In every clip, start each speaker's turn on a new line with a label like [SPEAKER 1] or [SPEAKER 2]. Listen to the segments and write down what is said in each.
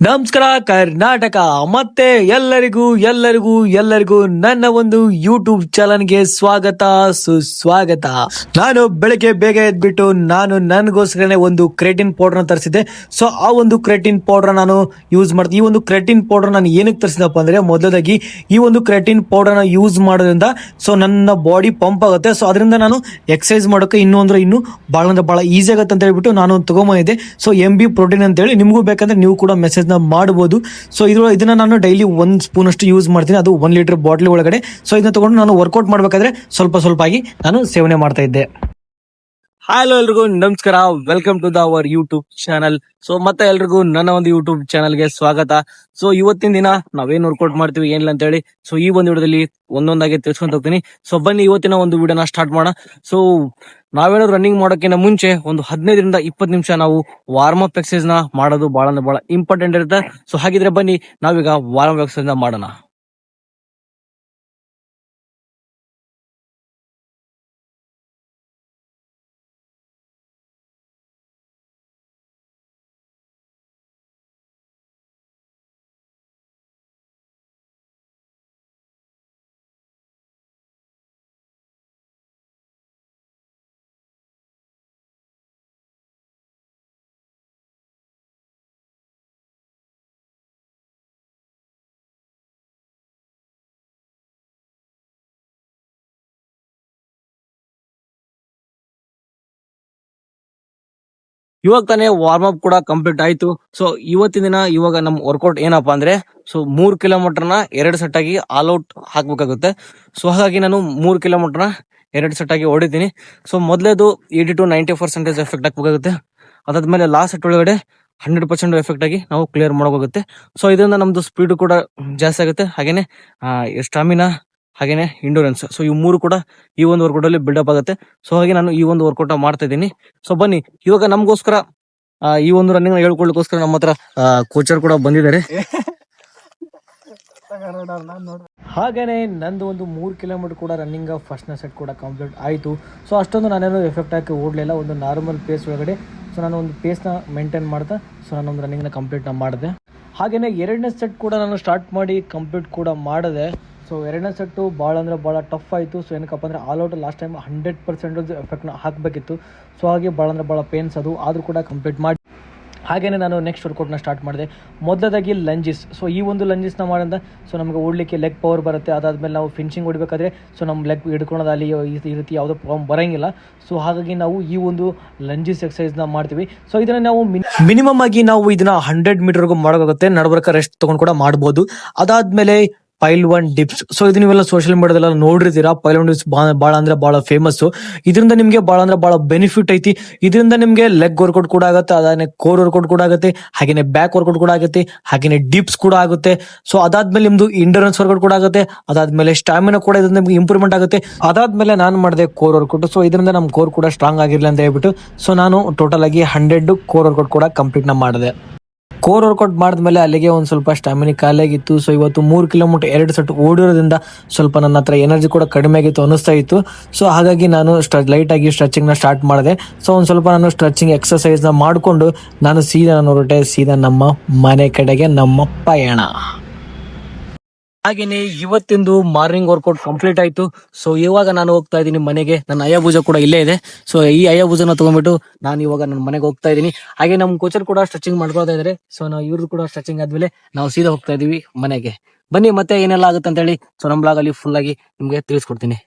[SPEAKER 1] ನಮಸ್ಕಾರ ಕರ್ನಾಟಕ. ಮತ್ತೆ ಎಲ್ಲರಿಗೂ ನನ್ನ ಒಂದು ಯೂಟ್ಯೂಬ್ ಚಾನಲ್ಗೆ ಸ್ವಾಗತ ಸುಸ್ವಾಗತ. ನಾನು ಬೆಳಗ್ಗೆ ಬೇಗ ಎದ್ಬಿಟ್ಟು ನಾನು ನನಗೋಸ್ಕರನೇ ಒಂದು ಕ್ರೆಟಿನ್ ಪೌಡರ್ ತರಿಸಿದ್ದೆ. ಸೊ ಆ ಒಂದು ಕ್ರೆಟಿನ್ ಪೌಡರ್ ನಾನು ಯೂಸ್ ಮಾಡ್ತೀನಿ. ಈ ಒಂದು ಕ್ರೆಟಿನ್ ಪೌಡರ್ ನಾನು ಏನಕ್ಕೆ ತರಿಸಿದಪ್ಪ ಅಂದ್ರೆ, ಮೊದಲಾಗಿ ಈ ಒಂದು ಕ್ರೆಟಿನ್ ಪೌಡರ್ನ ಯೂಸ್ ಮಾಡೋದ್ರಿಂದ ಸೊ ನನ್ನ ಬಾಡಿ ಪಂಪ್ ಆಗುತ್ತೆ. ಸೊ ಅದರಿಂದ ನಾನು ಎಕ್ಸರ್ಸೈಸ್ ಮಾಡೋಕೆ ಇನ್ನೂ ಭಾಳ ಈಸಿ ಆಗುತ್ತೆ ಅಂತ ಹೇಳ್ಬಿಟ್ಟು ನಾನು ತಗೊಂಬಂದಿದ್ದೆ. ಸೊ MB ಪ್ರೋಟೀನ್ ಅಂತ ಹೇಳಿ, ನಿಮಗೂ ಬೇಕಂದ್ರೆ ನೀವು ಕೂಡ ಮೆಸೇಜ್ ಮಾಡಬಹುದು. ಸೊ ಇದನ್ನ ನಾನು ಡೈಲಿ 1 ಸ್ಪೂನ್ ಅಷ್ಟು ಯೂಸ್ ಮಾಡ್ತೀನಿ, ಅದು 1 ಲೀಟರ್ ಬಾಟ್ಲಿ ಒಳಗಡೆ. ಸೊ ಇದನ್ನ ತಗೊಂಡು ನಾನು ವರ್ಕೌಟ್ ಮಾಡ್ಬೇಕಾದ್ರೆ ಸ್ವಲ್ಪ ಆಗಿ ನಾನು ಸೇವನೆ ಮಾಡ್ತಾ ಇದ್ದೆ. ಹಲೋ ಎಲ್ರಿಗೂ ನಮಸ್ಕಾರ, welcome to our YouTube channel. So ಮತ್ತೆ ಎಲ್ರಿಗೂ ನನ್ನ ಒಂದು ಯೂಟ್ಯೂಬ್ ಚಾನಲ್ಗೆ ಸ್ವಾಗತ. ಸೊ ಇವತ್ತಿನ ದಿನ ನಾವೇನ್ ವರ್ಕೌಟ್ ಮಾಡ್ತೀವಿ ಏನಿಲ್ಲ ಅಂತ ಹೇಳಿ ಸೊ ಈ ಒಂದು ವಿಡಿಯೋದಲ್ಲಿ ಒಂದೊಂದಾಗಿ ತಿಳ್ಸ್ಕೊಂತ ಹೋಗ್ತೀನಿ. ಸೊ ಬನ್ನಿ ಇವತ್ತಿನ ಒಂದು ವಿಡಿಯೋನ ಸ್ಟಾರ್ಟ್ ಮಾಡೋಣ. ಸೊ ನಾವೇನಾದ್ರು ರನ್ನಿಂಗ್ ಮಾಡೋಕ್ಕಿಂತ ಮುಂಚೆ ಒಂದು 15ರಿಂದ 20 ನಿಮಿಷ ನಾವು ವಾರ್ಮ್ ಅಪ್ ಎಕ್ಸರ್ಸೈಸ್ ನ ಮಾಡೋದು ಬಹಳ ಇಂಪಾರ್ಟೆಂಟ್ ಇರುತ್ತೆ. ಸೊ ಹಾಗಿದ್ರೆ ಬನ್ನಿ ನಾವೀಗ ವಾರ್ಮ್ ಅಪ್ ಎಕ್ಸರ್ಸೈಸ್ ನ ಮಾಡೋಣ. ಇವಾಗ ತಾನೇ ವಾರ್ಮ್ ಅಪ್ ಕೂಡ ಕಂಪ್ಲೀಟ್ ಆಯ್ತು. ಸೊ ಇವತ್ತಿನ ದಿನ ಇವಾಗ ನಮ್ ವರ್ಕೌಟ್ ಏನಪ್ಪಾ ಅಂದ್ರೆ, ಸೊ 3 ಕಿಲೋಮೀಟರ್ನ 2 ಸೆಟ್ ಆಗಿ ಆಲ್ ಔಟ್ ಹಾಕ್ಬೇಕಾಗುತ್ತೆ. ಸೊ ಹಾಗಾಗಿ ನಾನು 3 ಕಿಲೋಮೀಟರ್ನ 2 ಸೆಟ್ ಆಗಿ ಹೊಡಿತೀನಿ. ಸೊ ಮೊದಲೇದು 80 to 90% ಎಫೆಕ್ಟ್ ಹಾಕ್ಬೇಕಾಗುತ್ತೆ. ಅದಾದ್ಮೇಲೆ ಲಾಸ್ಟ್ ಸೆಟ್ ಒಳಗಡೆ 100% ಎಫೆಕ್ಟ್ ಆಗಿ ನಾವು ಕ್ಲಿಯರ್ ಮಾಡೋಗುತ್ತೆ. ಸೊ ಇದರಿಂದ ನಮ್ದು ಸ್ಪೀಡ್ ಕೂಡ ಜಾಸ್ತಿ ಆಗುತ್ತೆ, ಹಾಗೇನೆ ಸ್ಟಾಮಿನಾ, ಹಾಗೇನೆ ಇಂಡೂರೆನ್ಸ್. ಸೊ ಇವು 3 ಕೂಡ ಈ ಒಂದು ವರ್ಕೌಟ್ ಅಲ್ಲಿ ಬಿಲ್ಡಪ್ ಆಗುತ್ತೆ. ಸೊ ಹಾಗೆ ನಾನು ಈ ಒಂದು ವರ್ಕೌಟ್ ಮಾಡ್ತಾ ಇದ್ದೀನಿ. ಸೊ ಬನ್ನಿ ಇವಾಗ ನಮಗೋಸ್ಕರ ಈ ಒಂದು ರನ್ನಿಂಗ್ ಹೇಳ್ಕೊಳ್ಳೋಕೋಸ್ಕರ ನಮ್ಮ ಹತ್ರ ಕೋಚರ್ ಕೂಡ ಬಂದಿದ್ದಾರೆ. ಹಾಗೇನೆ ನಂದು ಒಂದು 3 ಕಿಲೋಮೀಟರ್ ಕೂಡ ರನ್ನಿಂಗ್ ಫಸ್ಟ್ನ ಸೆಟ್ ಕೂಡ ಕಂಪ್ಲೀಟ್ ಆಯಿತು. ಸೊ ಅಷ್ಟೊಂದು ನಾನೇನು ಎಫೆಕ್ಟ್ ಹಾಕಿ ಓಡಲಿಲ್ಲ, ಒಂದು ನಾರ್ಮಲ್ ಪೇಸ್ ಒಳಗಡೆ. ಸೊ ನಾನು ಒಂದು ಪೇಸ್ನ ಮೇಂಟೈನ್ ಮಾಡ್ತಾ ಸೊ ನಾನೊಂದು ರನ್ನಿಂಗ್ನ ಕಂಪ್ಲೀಟ್ ಮಾಡಿದೆ. ಹಾಗೇನೆ 2ನೇ ಸೆಟ್ ಕೂಡ ನಾನು ಸ್ಟಾರ್ಟ್ ಮಾಡಿ ಕಂಪ್ಲೀಟ್ ಕೂಡ ಮಾಡಿದೆ. ಸೊ 2ನೇ ಸೆಟ್ಟು ಭಾಳ ಟಫ್ ಆಯಿತು. ಸೊ ಏನಕ್ಕಪ್ಪ ಅಂದರೆ ಆಲ್ ಔಟ್ ಲಾಸ್ಟ್ ಟೈಮ್ 100% ಎಫೆಕ್ಟ್ನ ಹಾಕಬೇಕಿತ್ತು. ಸೊ ಹಾಗೆ ಭಾಳ ಪೇನ್ಸ್ ಅದು ಆದರೂ ಕೂಡ ಕಂಪ್ಲೀಟ್ ಮಾಡಿ ಹಾಗೇನೆ ನಾನು ನೆಕ್ಸ್ಟ್ ವರ್ಕೌಟ್ನ ಸ್ಟಾರ್ಟ್ ಮಾಡಿದೆ. ಮೊದಲಾಗಿ ಲಂಜಿಸ್. ಸೊ ಈ ಒಂದು ಲಂಜಿಸ್ನ ಮಾಡಿದ ಸೊ ನಮಗೆ ಓಡಲಿಕ್ಕೆ ಲೆಗ್ ಪವರ್ ಬರುತ್ತೆ. ಅದಾದಮೇಲೆ ನಾವು ಫಿನಿಶಿಂಗ್ ಹೊಡಿಬೇಕಾದ್ರೆ ಸೊ ನಮ್ಮ ಲೆಗ್ ಹಿಡ್ಕೊಳೋದಲ್ಲಿ ಈ ರೀತಿ ಯಾವುದೋ ಪ್ರಾಬ್ಲಮ್ ಬರೋಂಗಿಲ್ಲ. ಸೊ ಹಾಗಾಗಿ ನಾವು ಈ ಒಂದು ಲಂಜಿಸ್ ಎಕ್ಸರ್ಸೈಸ್ನ ಮಾಡ್ತೀವಿ. ಸೊ ಇದನ್ನು ನಾವು ಮಿನಿಮಮ್ ಆಗಿ ನಾವು ಇದನ್ನ 100 ಮೀಟರ್ವರೆಗೂ ಮಾಡೋಕ್ಕಾಗುತ್ತೆ. ನಡಬರ್ಕ ರೆಸ್ಟ್ ತೊಗೊಂಡು ಕೂಡ ಮಾಡ್ಬೋದು. ಅದಾದಮೇಲೆ ಪೈಲ್ವಾನ್ ಡಿಪ್ಸ್. ಸೊ ಇದು ನೀವೆಲ್ಲ ಸೋಷಿಯಲ್ ಮೀಡಿಯಾದಲ್ಲ ನೋಡಿರ್ತೀರಾ. ಪೈಲ್ವಾನ್ ಡಿಪ್ಸ್ ಭಾಳ ಫೇಮಸ್. ಇದರಿಂದ ನಿಮಗೆ ಭಾಳ ಬೆನಿಫಿಟ್ ಐತಿ. ಇದರಿಂದ ನಿಮಗೆ ಲೆಗ್ ವರ್ಕೌಟ್ ಕೂಡ ಆಗುತ್ತೆ, ಅದಾನೆ ಕೋರ್ ವರ್ಕೌಟ್ ಕೂಡ ಆಗುತ್ತೆ, ಹಾಗೇನೆ ಬ್ಯಾಕ್ ವರ್ಕೌಟ್ ಕೂಡ ಆಗುತ್ತೆ, ಹಾಗೇನೆ ಡಿಪ್ಸ್ ಕೂಡ ಆಗುತ್ತೆ. ಸೊ ಅದಾದ್ಮೇಲೆ ನಿಮ್ದು ಇಂಡೂರೆನ್ಸ್ ವರ್ಕೌಟ್ ಕೂಡ ಆಗುತ್ತೆ, ಅದಾದ್ಮೇಲೆ ಸ್ಟಾಮಿನಾ ಕೂಡ ಇದರಿಂದ ನಿಮ್ಗೆ ಇಂಪ್ರೂವ್ಮೆಂಟ್ ಆಗುತ್ತೆ. ಅದಾದ್ಮೇಲೆ ನಾನು ಮಾಡಿದೆ ಕೋರ್ ವರ್ಕೌಟ್. ಸೊ ಇದರಿಂದ ನಮ್ಮ ಕೋರ್ ಕೂಡ ಸ್ಟ್ರಾಂಗ್ ಆಗಿರ್ಲಿ ಅಂತ ಹೇಳ್ಬಿಟ್ಟು ಸೊ ನಾನು ಟೋಟಲ್ ಆಗಿ 100 ಕೋರ್ ವರ್ಕೌಟ್ ಕೂಡ ಕಂಪ್ಲೀಟ್ ಮಾಡಿದೆ. ಕೋರ್ ವರ್ಕೌಟ್ ಮಾಡಿದ್ಮೇಲೆ ಅಲ್ಲಿಗೆ ಒಂದು ಸ್ವಲ್ಪ ಸ್ಟಾಮಿನಿ ಖಾಲಿಯಾಗಿತ್ತು. ಸೊ ಇವತ್ತು 3 ಕಿಲೋಮೀಟರ್ 2 ಸೆಟ್ ಓಡಿರೋದ್ರಿಂದ ಸ್ವಲ್ಪ ನನ್ನ ಹತ್ರ ಎನರ್ಜಿ ಕೂಡ ಕಡಿಮೆ ಆಗಿತ್ತು ಅನ್ನಿಸ್ತಾ ಇತ್ತು. ಸೊ ಹಾಗಾಗಿ ನಾನು ಲೈಟ್ ಆಗಿ ಸ್ಟ್ರೆಚಿಂಗ್ನ ಸ್ಟಾರ್ಟ್ ಮಾಡಿದೆ. ಸೊ ಒಂದು ಸ್ವಲ್ಪ ನಾನು ಸ್ಟ್ರೆಚಿಂಗ್ ಎಕ್ಸರ್ಸೈಸ್ನ ಮಾಡಿಕೊಂಡು ನಾನು ಸೀದಾ ನಮ್ಮ ಮನೆ ಕಡೆಗೆ ನಮ್ಮ ಪಯಣ. ಹಾಗೇನೆ ಇವತ್ತಿಂದು ಮಾರ್ನಿಂಗ್ ವರ್ಕೌಟ್ ಕಂಪ್ಲೀಟ್ ಆಯ್ತು. ಸೊ ಇವಾಗ ನಾನು ಹೋಗ್ತಾ ಇದ್ದೀನಿ ಮನೆಗೆ. ನನ್ನ ಅಯ್ಯಭುಜ ಕೂಡ ಇಲ್ಲೇ ಇದೆ. ಸೊ ಈ ಅಯ್ಯಭುಜನ ತಗೊಂಡ್ಬಿಟ್ಟು ನಾನು ಇವಾಗ ನನ್ನ ಮನೆಗೆ ಹೋಗ್ತಾ ಇದ್ದೀನಿ. ಹಾಗೆ ನಮ್ಮ ಕೋಚರ್ ಕೂಡ ಸ್ಟ್ರೆಚಿಂಗ್ ಮಾಡ್ಕೊಳ್ತಾ ಇದ್ದಾರೆ. ಸೊ ನಾವು ಇವ್ರು ಕೂಡ ಸ್ಟ್ರೆಚಿಂಗ್ ಆದ್ಮೇಲೆ ನಾವು ಸೀದಾ ಹೋಗ್ತಾ ಇದೀವಿ ಮನೆಗೆ. ಬನ್ನಿ ಮತ್ತೆ ಏನೆಲ್ಲ ಆಗುತ್ತೆ ಅಂತ ಹೇಳಿ ಸೊ ನಮ್ಮ ಬ್ಲಾಗ್ ಅಲ್ಲಿ ಫುಲ್ ಆಗಿ ನಿಮ್ಗೆ ತಿಳಿಸ್ಕೊಡ್ತೀನಿ.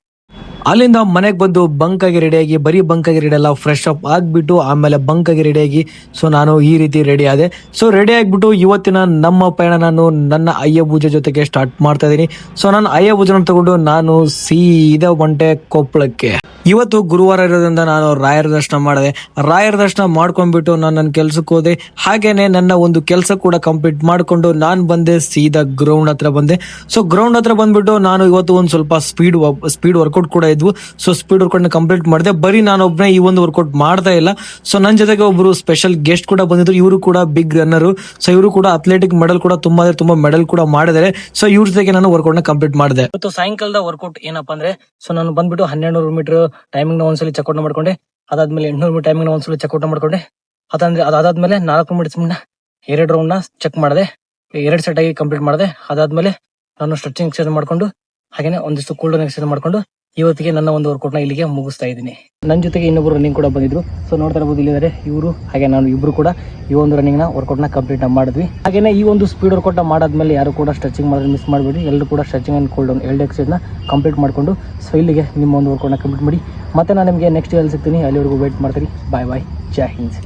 [SPEAKER 1] ಅಲ್ಲಿಂದ ಮನೆಗೆ ಬಂದು ಬಂಕ್ ಆಗಿ ರೆಡಿಯಾಗಿ, ಬರೀ ಬಂಕ್ ಆಗಿ ರೆಡಿ ಅಲ್ಲ, ಫ್ರೆಶ್ ಅಪ್ ಆಗಿಬಿಟ್ಟು ಆಮೇಲೆ ಬಂಕ್ ಆಗಿ ರೆಡಿಯಾಗಿ ಸೊ ನಾನು ಈ ರೀತಿ ರೆಡಿ ಆದೆ. ಸೊ ರೆಡಿ ಆಗಿಬಿಟ್ಟು ಇವತ್ತಿನ ನಮ್ಮ ಪಯಣ ನಾನು ನನ್ನ ಅಯ್ಯಭುಜ ಜೊತೆಗೆ ಸ್ಟಾರ್ಟ್ ಮಾಡ್ತಾ ಇದ್ದೀನಿ. ಸೊ ನಾನು ಅಯ್ಯಭುಜನ ತಗೊಂಡು ನಾನು ಸೀದಾ ಹೊಂಟೆ ಕೊಪ್ಪಳಕ್ಕೆ. ಇವತ್ತು ಗುರುವಾರ ಇರೋದ್ರಿಂದ ನಾನು ರಾಯರ ದರ್ಶನ ಮಾಡಿದೆ. ರಾಯರ ದರ್ಶನ ಮಾಡ್ಕೊಂಡ್ಬಿಟ್ಟು ನಾನು ನನ್ನ ಕೆಲ್ಸಕ್ಕೆ ಹೋದೆ. ಹಾಗೇನೆ ನನ್ನ ಒಂದು ಕೆಲಸ ಕೂಡ ಕಂಪ್ಲೀಟ್ ಮಾಡ್ಕೊಂಡು ನಾನು ಬಂದೆ ಸೀದಾ ಗ್ರೌಂಡ್ ಹತ್ರ ಬಂದೆ. ಸೊ ಗ್ರೌಂಡ್ ಹತ್ರ ಬಂದ್ಬಿಟ್ಟು ನಾನು ಇವತ್ತು ಒಂದು ಸ್ವಲ್ಪ ಸ್ಪೀಡ್ ವರ್ಕೌಟ್ ಕೂಡ ಇದ್ವು. ಸೊ ಸ್ಪೀಡ್ ವರ್ಕೌಟ್ ಕಂಪ್ಲೀಟ್ ಮಾಡಿದೆ. ಬರೀ ನಾನು ಒಬ್ಬನೇ ಈ ಒಂದು ವರ್ಕೌಟ್ ಮಾಡ್ತಾ ಇಲ್ಲ. ಸೊ ನನ್ನ ಜೊತೆಗೆ ಒಬ್ರು ಸ್ಪೆಷಲ್ ಗೆಸ್ಟ್ ಕೂಡ ಬಂದಿದ್ರು. ಇವರು ಕೂಡ ಬಿಗ್ ರನ್ನರು. ಸೊ ಇವರು ಕೂಡ ಅಥ್ಲೆಟಿಕ್ ಮೆಡಲ್ ಕೂಡ ತುಂಬಾ ಮೆಡಲ್ ಕೂಡ ಮಾಡಿದ್ದಾರೆ. ಸೊ ಇವ್ರ ಜೊತೆಗೆ ನಾನು ವರ್ಕೌಟ್ ನ ಕಂಪ್ಲೀಟ್ ಮಾಡಿದೆ. ಇವತ್ತು ಸಾಯಂಕಾಲದ ವರ್ಕೌಟ್ ಏನಪ್ಪಾ ಅಂದ್ರೆ, ಸೊ ನಾನು ಬಂದ್ಬಿಟ್ಟು 1200 ಮೀಟರ್ ಟೈಮಿಂಗ್ ನ ಒಂದ್ಸಲಿ ಚೆಕ್ಔಟ್ ಮಾಡ್ಕೊಂಡೆ. ಅದಾದ್ಮೇಲೆ 800 ಮೀಟರ್ ಟೈಮಿಂಗ್ ನ ಒಂದ್ಸಲಿ ಚೆಕ್ಔಟ್ ಮಾಡ್ಕೊಂಡೆ. ಅದಾದ್ಮೇಲೆ 400 ಮೀಟರ್ 2 ರೌಂಡ್ನ ಚೆಕ್ ಮಾಡಿದೆ, 2 ಸೆಟ್ ಆಗಿ ಕಂಪ್ಲೀಟ್ ಮಾಡಿದೆ. ಅದಾದ್ಮೇಲೆ ನಾನು ಸ್ಟ್ರೆಚಿಂಗ್ ಎಕ್ಸರ್ಸೈಸ್ ಮಾಡ್ಕೊಂಡು ಹಾಗೇನೆ ಒಂದಿಷ್ಟು ಕೂಲ್ ಡೌನ್ ಎಕ್ಸರ್ಸೈಸ್ ಮಾಡ್ಕೊಂಡು ಇವತ್ತಿಗೆ ನನ್ನ ಒಂದು ವರ್ಕೌಟ್ನ ಇಲ್ಲಿಗೆ ಮುಗಿಸ್ತಾ ಇದ್ದೀನಿ. ನನ್ನ ಜೊತೆಗೆ ಇನ್ನೊಬ್ರು ರನ್ನಿಂಗ್ ಕೂಡ ಬಂದಿದ್ರು. ಸೊ ನೋಡ್ತಾ ಇರಬಹುದು ಇಲ್ಲಿದ್ದಾರೆ ಇವರು ಹಾಗೆ ನಾನು ಇಬ್ರು ಕೂಡ ಈ ಒಂದು ರನ್ನಿಂಗ್ನ ವರ್ಕೌಟ್ನ ಕಂಪ್ಲೀಟ್ ಮಾಡಿದ್ವಿ. ಹಾಗೇನೆ ಈ ಒಂದು ಸ್ಪೀಡ್ ವರ್ಕೌಟ್ ಮಾಡಾದ್ಮೇಲೆ ಯಾರು ಕೂಡ ಸ್ಟ್ರೆಚಿಂಗ್ ಮಾಡೋದು ಮಿಸ್ ಮಾಡಬೇಡಿ. ಎಲ್ಲರೂ ಕೂಡ ಸ್ಟ್ರೆಚಿಂಗ್ ಆ್ಯಂಡ್ ಕೂಲ್ ಡೌನ್ 2 ಎಕ್ಸರ್ಸೈಸ್ನ ಕಂಪ್ಲೀಟ್ ಮಾಡಿಕೊಂಡು ಸೊ ಇಲ್ಲಿಗೆ ನಿಮ್ಮ ಒಂದು ವರ್ಕೌಟ್ನ ಕಂಪ್ಲೀಟ್ ಮಾಡಿ ಮತ್ತೆ ನಾನು ನಿಮಗೆ ನೆಕ್ಸ್ಟ್ ಎಲ್ಲಿ ಸಿಗ್ತೀನಿ. ಅಲ್ಲಿವರೆಗೂ ವೇಟ್ ಮಾಡ್ತೀನಿ. ಬಾಯ್ ಬಾಯ್, ಜೈ ಹಿಂದ್.